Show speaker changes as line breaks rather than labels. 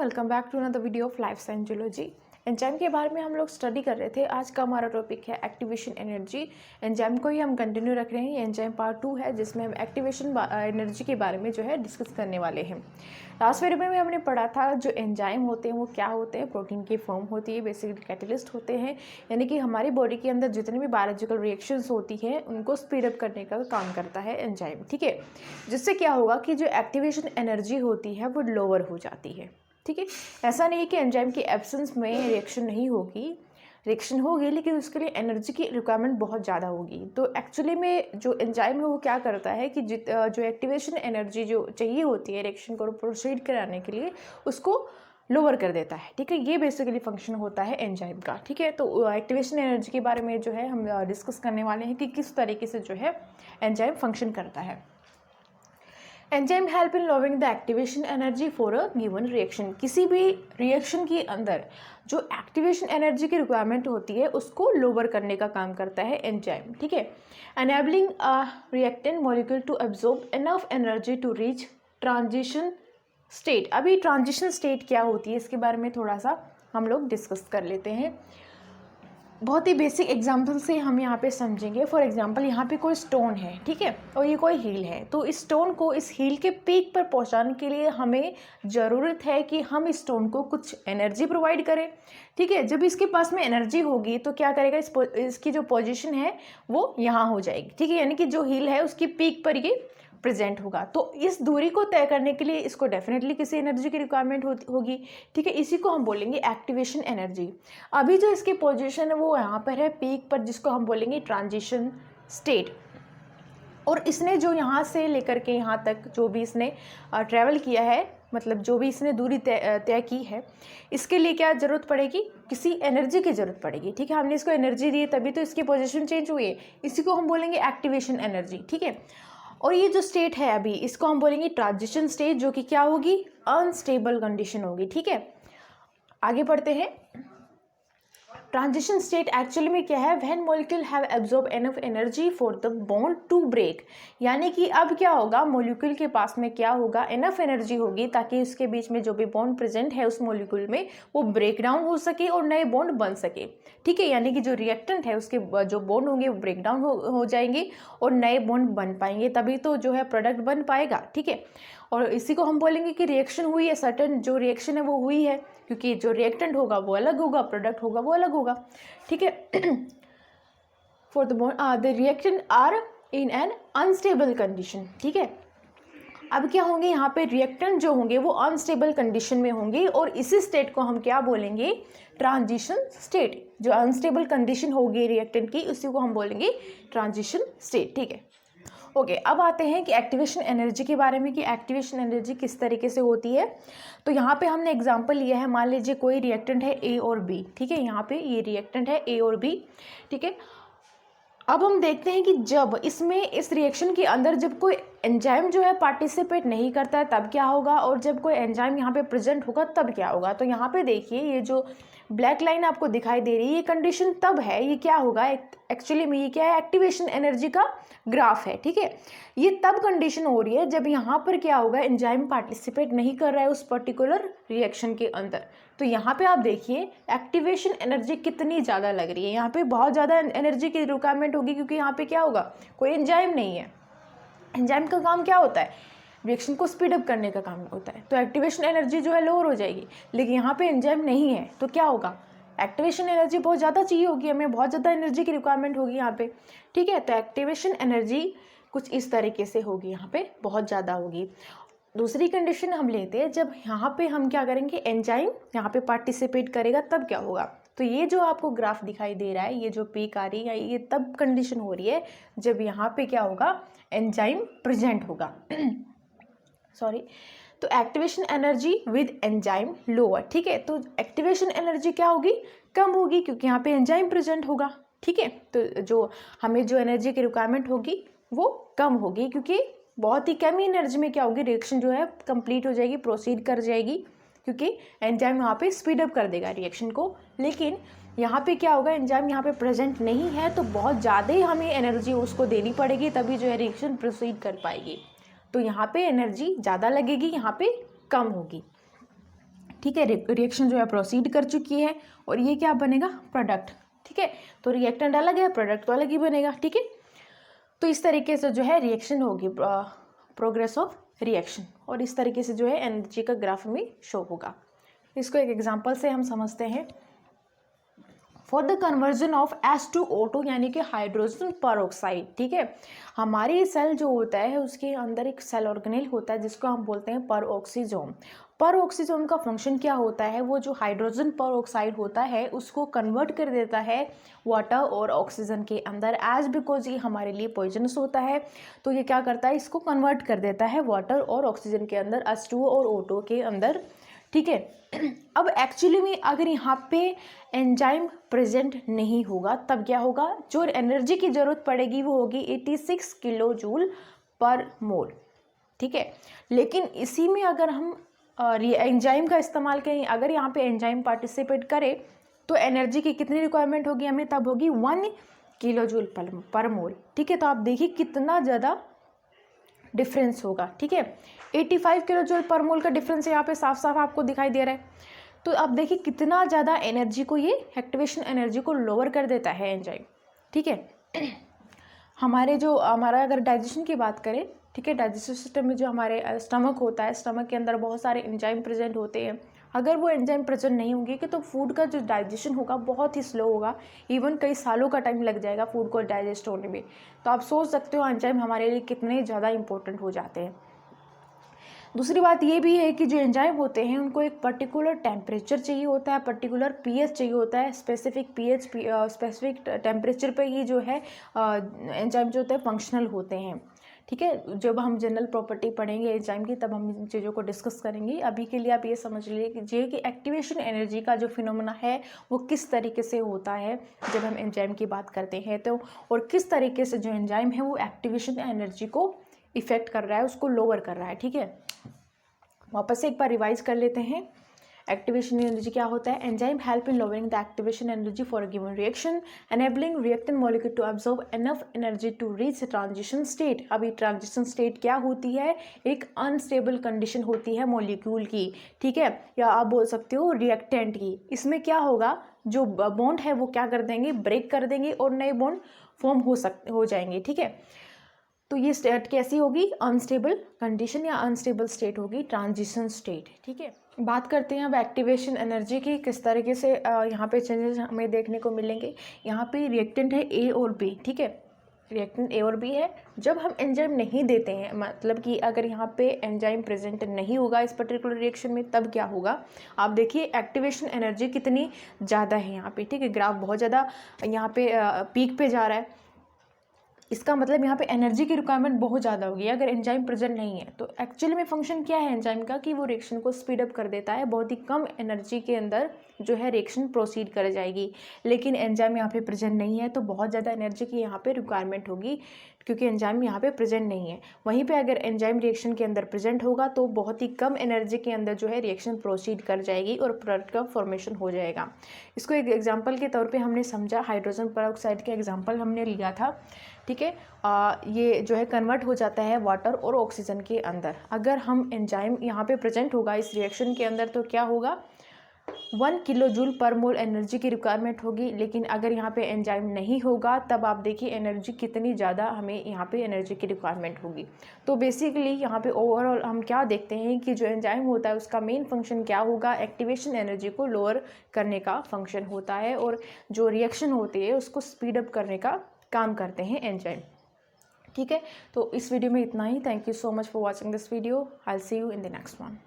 Welcome back to another video of life science zoology. Enzyme के बारे में हम लोग स्टडी कर रहे थे। आज का हमारा टॉपिक है एक्टिवेशन एनर्जी। एंजाइम को ही हम कंटिन्यू रख रहे हैं। ये एंजाइम पार्ट 2 है जिसमें हम एक्टिवेशन एनर्जी के बारे में जो है डिस्कस करने वाले हैं। लास्ट वीडियो में हमने पढ़ा था जो एंजाइम होते हैं वो क्या होते हैं। प्रोटीन की फॉर्म होती है, बेसिकली कैटलिस्ट होते हैं, यानी कि हमारी बॉडी के अंदर जितनी भी बायोलॉजिकल रिएक्शंस होती हैं उनको स्पीड अप करने का काम करता है एंजाइम। ठीक है, जिससे क्या होगा कि जो एक्टिवेशन एनर्जी होती है वो लोअर हो जाती है। ठीक है, ऐसा नहीं है कि एंजाइम की एब्सेंस में रिएक्शन नहीं होगी, रिएक्शन होगी, लेकिन उसके लिए एनर्जी की रिक्वायरमेंट बहुत ज़्यादा होगी। तो एक्चुअली में जो एंजाइम है वो क्या करता है कि जो एक्टिवेशन एनर्जी जो चाहिए होती है रिएक्शन को प्रोसीड कराने के लिए उसको लोअर कर देता है। ठीक है, ये बेसिकली फंक्शन होता है एंजाइम का। ठीक है, तो एक्टिवेशन एनर्जी के बारे में जो है हम डिस्कस करने वाले हैं कि किस तरीके से जो है एंजाइम फंक्शन करता है। Enzyme help in lowering the activation energy for a given reaction. किसी भी रिएक्शन के अंदर जो एक्टिवेशन एनर्जी की रिक्वायरमेंट होती है उसको लोअर करने का काम करता है एंजाइम। ठीक है, enabling a reactant molecule to absorb enough energy to reach transition state. अभी ट्रांजिशन स्टेट क्या होती है इसके बारे में थोड़ा सा हम लोग डिस्कस कर लेते हैं। बहुत ही बेसिक एग्जाम्पल से हम यहाँ पे समझेंगे। फॉर एग्जांपल यहाँ पे कोई स्टोन है, ठीक है, और ये कोई हील है। तो इस स्टोन को इस हील के पीक पर पहुँचाने के लिए हमें ज़रूरत है कि हम इस स्टोन को कुछ एनर्जी प्रोवाइड करें। ठीक है, जब इसके पास में एनर्जी होगी तो क्या करेगा, इसकी जो पोजिशन है वो यहाँ हो जाएगी। ठीक है, यानी कि जो हील है उसकी पीक पर ये प्रेजेंट होगा। तो इस दूरी को तय करने के लिए इसको डेफिनेटली किसी एनर्जी की रिक्वायरमेंट होगी। ठीक है, इसी को हम बोलेंगे एक्टिवेशन एनर्जी। अभी जो इसकी पोजीशन है वो यहाँ पर है पीक पर, जिसको हम बोलेंगे ट्रांजिशन स्टेट। और इसने जो यहाँ से लेकर के यहाँ तक जो भी इसने ट्रैवल किया है, मतलब जो भी इसने दूरी तय की है, इसके लिए क्या ज़रूरत पड़ेगी, किसी एनर्जी की ज़रूरत पड़ेगी। ठीक है, हमने इसको एनर्जी दी तभी तो इसकी पोजीशन चेंज हुई है। इसी को हम बोलेंगे एक्टिवेशन एनर्जी। ठीक है, और ये जो स्टेट है अभी इसको हम बोलेंगे ट्रांजिशन स्टेट, जो कि क्या होगी, अनस्टेबल कंडीशन होगी। ठीक है, आगे बढ़ते हैं। ट्रांजिशन स्टेट एक्चुअली में क्या है, when molecule have absorb enough energy for the bond to break. यानी कि अब क्या होगा, मॉलिक्यूल के पास में क्या होगा, एनफ एनर्जी होगी ताकि उसके बीच में जो भी बॉन्ड प्रेजेंट है उस मॉलिक्यूल में वो ब्रेक डाउन हो सके और नए बॉन्ड बन सके। ठीक है, यानी कि जो रिएक्टेंट है उसके जो बॉन्ड होंगे वो ब्रेक डाउन हो जाएंगे और नए बॉन्ड बन पाएंगे, तभी तो जो है प्रोडक्ट बन पाएगा। ठीक है, और इसी को हम बोलेंगे कि रिएक्शन हुई है, सर्टेन जो रिएक्शन है वो हुई है, क्योंकि जो रिएक्टेंट होगा वो अलग होगा, प्रोडक्ट होगा वो अलग होगा। ठीक है, for the bond the reactant are in an unstable condition. ठीक है, अब क्या होंगे, यहाँ पे रिएक्टेंट जो होंगे वो अनस्टेबल कंडीशन में होंगे और इसी स्टेट को हम क्या बोलेंगे, ट्रांजिशन स्टेट। जो अनस्टेबल कंडीशन होगी रिएक्टेंट की उसी को हम बोलेंगे ट्रांजिशन स्टेट। ठीक है, ओके, अब आते हैं कि एक्टिवेशन एनर्जी के बारे में, कि एक्टिवेशन एनर्जी किस तरीके से होती है। तो यहाँ पे हमने एग्जांपल लिया है, मान लीजिए कोई रिएक्टेंट है ए और बी। ठीक है, यहाँ पे ये रिएक्टेंट है ए और बी। ठीक है, अब हम देखते हैं कि जब इस रिएक्शन के अंदर जब कोई एंजाइम जो है पार्टिसिपेट नहीं करता है तब क्या होगा, और जब कोई एंजाइम यहाँ पे प्रेजेंट होगा तब क्या होगा। तो यहाँ पे देखिए ये जो ब्लैक लाइन आपको दिखाई दे रही है ये कंडीशन तब है, ये क्या होगा एक्चुअली में, ये क्या है, एक्टिवेशन एनर्जी का ग्राफ है। ठीक है, ये तब कंडीशन हो रही है जब यहाँ पर क्या होगा, एंजाइम पार्टिसिपेट नहीं कर रहा है उस पर्टिकुलर रिएक्शन के अंदर। तो यहाँ पे आप देखिए एक्टिवेशन एनर्जी कितनी ज़्यादा लग रही है, यहाँ पे बहुत ज़्यादा एनर्जी की रिक्वायरमेंट होगी, क्योंकि यहाँ पे क्या होगा, कोई एंजाइम नहीं है। एंजाइम का काम क्या होता है, रिएक्शन को स्पीड अप करने का काम होता है। तो एक्टिवेशन एनर्जी जो है लोअर हो जाएगी, लेकिन यहाँ पे एंजाइम नहीं है तो क्या होगा, एक्टिवेशन एनर्जी बहुत ज़्यादा चाहिए होगी, हमें बहुत ज़्यादा एनर्जी की रिक्वायरमेंट होगी यहाँ पे। ठीक है, तो एक्टिवेशन एनर्जी कुछ इस तरीके से होगी, यहाँ पे बहुत ज़्यादा होगी। दूसरी कंडीशन हम लेते हैं, जब यहाँ पे हम क्या करेंगे, एंजाइम यहाँ पे पार्टिसिपेट करेगा तब क्या होगा। तो ये जो आपको ग्राफ दिखाई दे रहा है, ये जो पीक आ रही है, ये तब कंडीशन हो रही है जब यहाँ पे क्या होगा, एंजाइम प्रेजेंट होगा। सॉरी, तो activation energy with enzyme lower. ठीक है, तो एक्टिवेशन एनर्जी क्या होगी, कम होगी, क्योंकि यहाँ पे एंजाइम प्रेजेंट होगा। ठीक है, तो जो हमें जो एनर्जी की रिक्वायरमेंट होगी वो कम होगी, क्योंकि बहुत ही कम एनर्जी में क्या होगी, रिएक्शन जो है कंप्लीट हो जाएगी, प्रोसीड कर जाएगी, क्योंकि एंजाइम यहाँ पे स्पीड अप कर देगा रिएक्शन को। लेकिन यहाँ पे क्या होगा, एंजाइम यहाँ पे प्रेजेंट नहीं है तो बहुत ज़्यादा ही हमें एनर्जी उसको देनी पड़ेगी, तभी जो है रिएक्शन प्रोसीड कर पाएगी। तो यहाँ पे एनर्जी ज़्यादा लगेगी, यहाँ पे कम होगी। ठीक है, रिएक्शन जो है प्रोसीड कर चुकी है और ये क्या बनेगा, प्रोडक्ट। ठीक है, तो रिएक्टेंट अलग है, प्रोडक्ट तो अलग ही बनेगा। ठीक है, तो इस तरीके से जो है रिएक्शन होगी, प्रोग्रेस ऑफ रिएक्शन, और इस तरीके से जो है एनर्जी का ग्राफ में शो होगा। इसको एक एग्जांपल से हम समझते हैं। For the conversion of H2O2 यानी कि हाइड्रोजन परऑक्साइड। ठीक है, हमारी सेल जो होता है उसके अंदर एक सेल ऑर्गेनेल होता है जिसको हम बोलते हैं परऑक्सीजोम। परऑक्सीजोम का फंक्शन क्या होता है, वो जो हाइड्रोजन परऑक्साइड होता है उसको कन्वर्ट कर देता है वाटर और ऑक्सीजन के अंदर। एज बिकॉज ये हमारे लिए पॉइजनस होता है तो ये क्या करता है, इसको कन्वर्ट कर देता है वाटर और ऑक्सीजन के अंदर, H2O और O2 के अंदर। ठीक है, अब एक्चुअली में अगर यहाँ पे एंजाइम प्रेजेंट नहीं होगा तब क्या होगा, जो एनर्जी की ज़रूरत पड़ेगी वो होगी 86 किलो जूल पर मोल। ठीक है, लेकिन इसी में अगर हम एंजाइम का इस्तेमाल करें, अगर यहाँ पे एंजाइम पार्टिसिपेट करे तो एनर्जी की कितनी रिक्वायरमेंट होगी हमें, तब होगी 1 किलो जूल पर मोल। ठीक है, तो आप देखिए कितना ज़्यादा डिफरेंस होगा। ठीक है, 85 किलो जूल पर मोल का डिफरेंस यहाँ पे साफ साफ आपको दिखाई दे रहा है। तो आप देखिए कितना ज़्यादा एनर्जी को, ये एक्टिवेशन एनर्जी को लोअर कर देता है एंजाइम। ठीक है, हमारा अगर डाइजेशन की बात करें, ठीक है, डाइजेस्टिव सिस्टम में जो हमारे स्टमक होता है, स्टमक के अंदर बहुत सारे एंजाइम प्रेजेंट होते हैं। अगर वो एंजाइम प्रेजेंट नहीं होंगे कि तो फूड का जो डाइजेशन होगा बहुत ही स्लो होगा, इवन कई सालों का टाइम लग जाएगा फूड को डाइजेस्ट होने में। तो आप सोच सकते हो एंजाइम हमारे लिए कितने ज़्यादा इंपॉर्टेंट हो जाते हैं। दूसरी बात ये भी है कि जो एंजाइम होते हैं उनको एक पर्टिकुलर टेम्परेचर चाहिए होता है, पर्टिकुलर पीएच चाहिए होता है, स्पेसिफिक पीएच, स्पेसिफिक टेम्परेचर पे ही जो है एंजाइम जो होते हैं फंक्शनल होते हैं। ठीक है, जब हम जनरल प्रॉपर्टी पढ़ेंगे एंजाइम की तब हम इन चीज़ों को डिस्कस करेंगे। अभी के लिए आप ये समझ लीजिए कि एक्टिवेशन एनर्जी का जो फिनोमेना है वो किस तरीके से होता है जब हम एंजाइम की बात करते हैं, तो और किस तरीके से जो एंजाइम है वो एक्टिवेशन एनर्जी को इफेक्ट कर रहा है, उसको लोअर कर रहा है। ठीक है, वापस से एक बार रिवाइज कर लेते हैं। एक्टिवेशन एनर्जी क्या होता है, enzyme help in lowering the activation energy for a given reaction, enabling reactant molecule to absorb enough energy to reach transition state. अभी ट्रांजिशन स्टेट क्या होती है, एक अनस्टेबल कंडीशन होती है मॉलिक्यूल की। ठीक है, या आप बोल सकते हो रिएक्टेंट की। इसमें क्या होगा, जो बॉन्ड है वो क्या कर देंगे, ब्रेक कर देंगे और नए बॉन्ड फॉर्म हो जाएंगे। ठीक है, तो ये स्टेट कैसी होगी, अनस्टेबल कंडीशन या अनस्टेबल स्टेट होगी, ट्रांजिशन स्टेट। ठीक है, बात करते हैं अब एक्टिवेशन एनर्जी की, किस तरीके से यहाँ पे चेंजेस हमें देखने को मिलेंगे। यहाँ पे रिएक्टेंट है ए और बी। ठीक है, रिएक्टेंट ए और बी है। जब हम एंजाइम नहीं देते हैं, मतलब कि अगर यहाँ पे एंजाइम प्रेजेंट नहीं होगा इस पर्टिकुलर रिएक्शन में, तब क्या होगा, आप देखिए एक्टिवेशन एनर्जी कितनी ज़्यादा है यहाँ पे। ठीक है, ग्राफ बहुत ज़्यादा यहाँ पे पीक पे जा रहा है। इसका मतलब यहाँ पे एनर्जी की रिक्वायरमेंट बहुत ज़्यादा होगी अगर एंजाइम प्रेजेंट नहीं है। तो एक्चुअली में फंक्शन क्या है एंजाइम का, कि वो रिएक्शन को स्पीड अप कर देता है, बहुत ही कम एनर्जी के अंदर जो है रिएक्शन प्रोसीड कर जाएगी। लेकिन एंजाइम यहाँ पे प्रेजेंट नहीं है तो बहुत ज़्यादा एनर्जी की यहाँ पे रिक्वायरमेंट होगी, क्योंकि एंजाइम यहाँ पे प्रेजेंट नहीं है। वहीं पे अगर एंजाइम रिएक्शन के अंदर प्रेजेंट होगा तो बहुत ही कम एनर्जी के अंदर जो है रिएक्शन प्रोसीड कर जाएगी और प्रोडक्ट का फॉर्मेशन हो जाएगा। इसको एक एग्जांपल के तौर पे हमने समझा, हाइड्रोजन पेरोक्साइड का एग्जांपल हमने लिया था। ठीक है, ये जो है कन्वर्ट हो जाता है वाटर और ऑक्सीजन के अंदर। अगर हम एंजाइम यहाँ पे प्रेजेंट होगा इस रिएक्शन के अंदर तो क्या होगा, 1 किलो जूल पर मोल एनर्जी की रिक्वायरमेंट होगी। लेकिन अगर यहाँ पे एंजाइम नहीं होगा तब आप देखिए एनर्जी कितनी ज़्यादा हमें यहाँ पे एनर्जी की रिक्वायरमेंट होगी। तो बेसिकली यहाँ पे ओवरऑल हम क्या देखते हैं कि जो एंजाइम होता है उसका मेन फंक्शन क्या होगा, एक्टिवेशन एनर्जी को लोअर करने का फंक्शन होता है, और जो रिएक्शन होती है उसको स्पीड अप करने का काम करते हैं एंजाइम। ठीक है, तो इस वीडियो में इतना ही। Thank you so much for watching this video. I will see you in the next one.